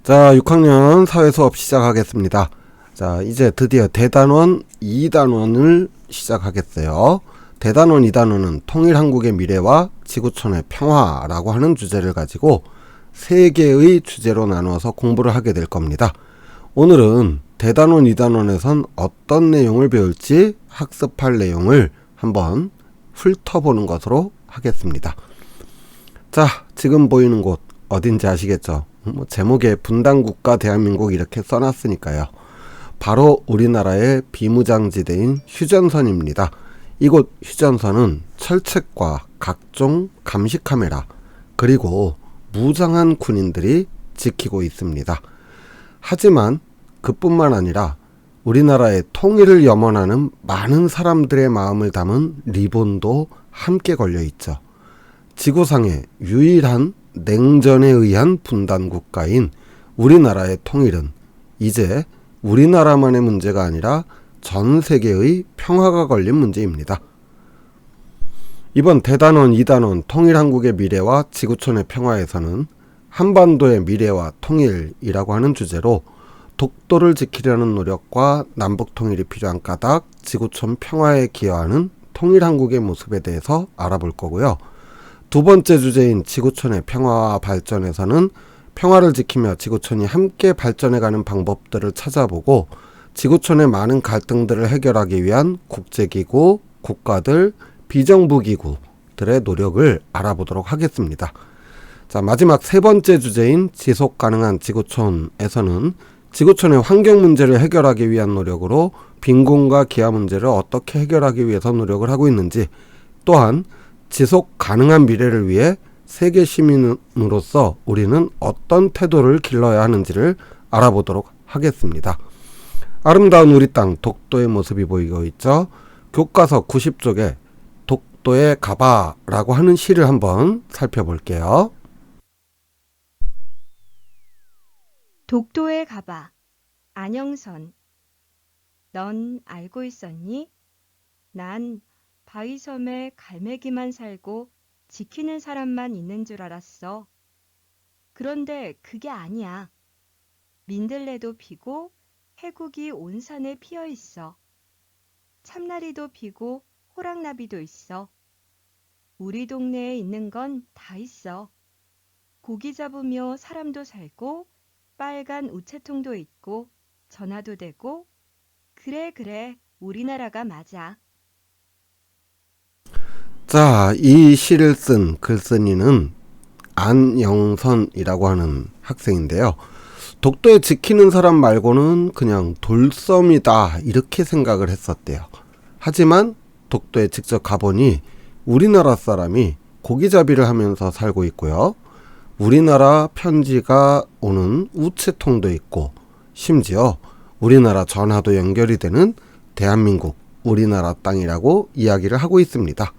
자, 6학년 사회 수업 시작하겠습니다. 자, 이제 드디어 대단원 2단원을 시작하겠어요. 대단원 2단원은 통일한국의 미래와 지구촌의 평화라고 하는 주제를 가지고 3개의 주제로 나누어서 공부를 하게 될 겁니다. 오늘은 대단원 2단원에선 어떤 내용을 배울지 학습할 내용을 한번 훑어보는 것으로 하겠습니다. 자, 지금 보이는 곳 어딘지 아시겠죠? 제목에 분단국가 대한민국 이렇게 써놨으니까요. 바로 우리나라의 비무장지대인 휴전선입니다. 이곳 휴전선은 철책과 각종 감시카메라 그리고 무장한 군인들이 지키고 있습니다. 하지만 그뿐만 아니라 우리나라의 통일을 염원하는 많은 사람들의 마음을 담은 리본도 함께 걸려 있죠. 지구상의 유일한 냉전에 의한 분단 국가인 우리나라의 통일은 이제 우리나라만의 문제가 아니라 전 세계의 평화가 걸린 문제입니다. 이번 대단원 2단원 통일한국의 미래와 지구촌의 평화에서는 한반도의 미래와 통일이라고 하는 주제로 독도를 지키려는 노력과 남북통일이 필요한 까닭, 지구촌 평화에 기여하는 통일한국의 모습에 대해서 알아볼 거고요. 두 번째 주제인 지구촌의 평화와 발전에서는 평화를 지키며 지구촌이 함께 발전해가는 방법들을 찾아보고 지구촌의 많은 갈등들을 해결하기 위한 국제기구, 국가들, 비정부기구들의 노력을 알아보도록 하겠습니다. 자, 마지막 세 번째 주제인 지속가능한 지구촌에서는 지구촌의 환경 문제를 해결하기 위한 노력으로 빈곤과 기아 문제를 어떻게 해결하기 위해서 노력을 하고 있는지, 또한 지속 가능한 미래를 위해 세계 시민으로서 우리는 어떤 태도를 길러야 하는지를 알아보도록 하겠습니다. 아름다운 우리 땅 독도의 모습이 보이고 있죠. 교과서 90쪽에 독도에 가봐라고 하는 시를 한번 살펴볼게요. 독도에 가봐. 안영선. 넌 알고 있었니? 난 바위섬에 갈매기만 살고 지키는 사람만 있는 줄 알았어. 그런데 그게 아니야. 민들레도 피고 해국이 온 산에 피어 있어. 참나리도 피고 호랑나비도 있어. 우리 동네에 있는 건 다 있어. 고기 잡으며 사람도 살고 빨간 우체통도 있고 전화도 되고. 그래, 우리나라가 맞아. 자, 이 시를 쓴 글쓴이는 안영선이라고 하는 학생인데요. 독도에 지키는 사람 말고는 그냥 돌섬이다 이렇게 생각을 했었대요. 하지만 독도에 직접 가보니 우리나라 사람이 고기잡이를 하면서 살고 있고요. 우리나라 편지가 오는 우체통도 있고, 심지어 우리나라 전화도 연결이 되는 대한민국, 우리나라 땅이라고 이야기를 하고 있습니다.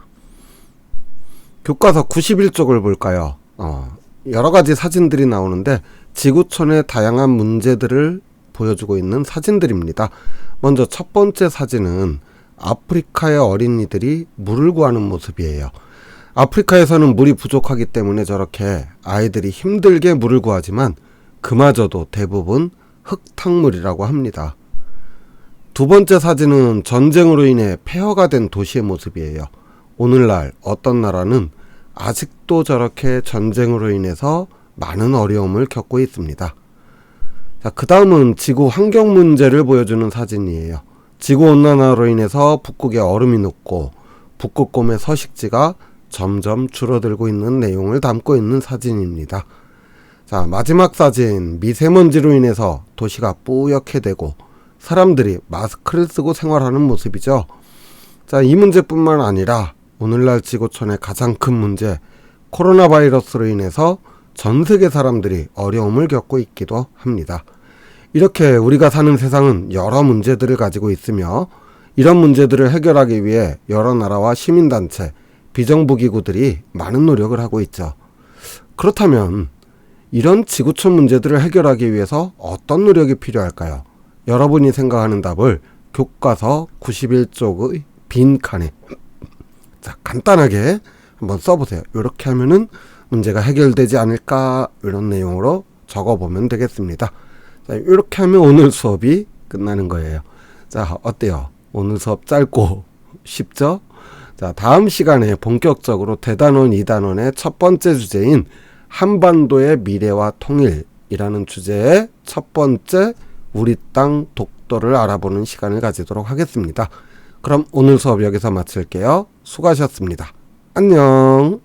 교과서 91쪽을 볼까요? 여러 가지 사진들이 나오는데 지구촌의 다양한 문제들을 보여주고 있는 사진들입니다. 먼저 첫 번째 사진은 아프리카의 어린이들이 물을 구하는 모습이에요. 아프리카에서는 물이 부족하기 때문에 저렇게 아이들이 힘들게 물을 구하지만 그마저도 대부분 흙탕물이라고 합니다. 두 번째 사진은 전쟁으로 인해 폐허가 된 도시의 모습이에요. 오늘날 어떤 나라는 아직도 저렇게 전쟁으로 인해서 많은 어려움을 겪고 있습니다. 자, 그 다음은 지구 환경 문제를 보여주는 사진이에요. 지구온난화로 인해서 북극에 얼음이 녹고 북극곰의 서식지가 점점 줄어들고 있는 내용을 담고 있는 사진입니다. 자, 마지막 사진, 미세먼지로 인해서 도시가 뿌옇게 되고 사람들이 마스크를 쓰고 생활하는 모습이죠. 자, 이 문제뿐만 아니라 오늘날 지구촌의 가장 큰 문제, 코로나 바이러스로 인해서 전 세계 사람들이 어려움을 겪고 있기도 합니다. 이렇게 우리가 사는 세상은 여러 문제들을 가지고 있으며 이런 문제들을 해결하기 위해 여러 나라와 시민단체, 비정부기구들이 많은 노력을 하고 있죠. 그렇다면 이런 지구촌 문제들을 해결하기 위해서 어떤 노력이 필요할까요? 여러분이 생각하는 답을 교과서 91쪽의 빈칸에 자, 간단하게 한번 써보세요. 이렇게 하면은 문제가 해결되지 않을까, 이런 내용으로 적어보면 되겠습니다. 자, 이렇게 하면 오늘 수업이 끝나는 거예요. 자, 어때요? 오늘 수업 짧고 쉽죠? 자, 다음 시간에 본격적으로 대단원 2단원의 첫 번째 주제인 한반도의 미래와 통일이라는 주제의 첫 번째 우리 땅 독도를 알아보는 시간을 가지도록 하겠습니다. 그럼 오늘 수업 여기서 마칠게요. 수고하셨습니다. 안녕.